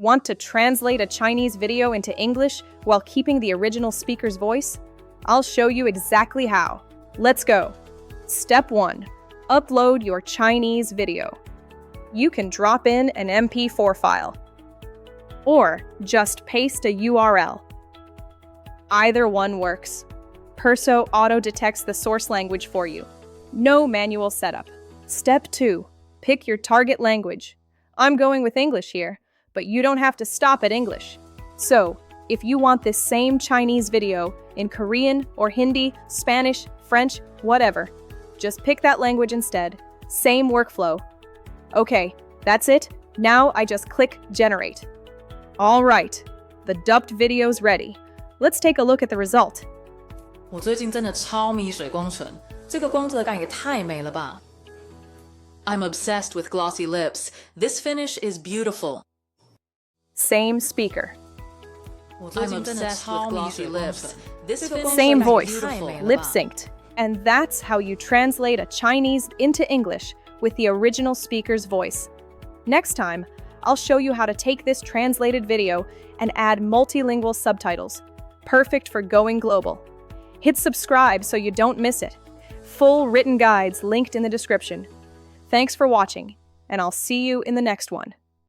Want to translate a Chinese video into English while keeping the original speaker's voice? I'll show you exactly how. Let's go. Step 1. Upload your Chinese video. You can drop in an MP4 file, or just paste a URL. Either one works. Perso auto-detects the source language for you. No manual setup. Step 2. Pick your target language. I'm going with English here, but you don't have to stop at English. So, if you want this same Chinese video in Korean or Hindi, Spanish, French, whatever, just pick that language instead. Same workflow. Okay, that's it. Now I just click Generate. All right, the dubbed video's ready. Let's take a look at the result. 我最近真的超迷水光唇，这个光泽感也太美了吧 ！I'm obsessed with glossy lips. This finish is beautiful. Same speaker. I'm obsessed with glossy lips. This finish Same is voice, beautiful. lip-synced. And that's how you translate a Chinese into English with the original speaker's voice. Next time, I'll show you how to take this translated video and add multilingual subtitles. Perfect for going global. Hit subscribe so you don't miss it. Full written guides linked in the description. Thanks for watching, and I'll see you in the next one.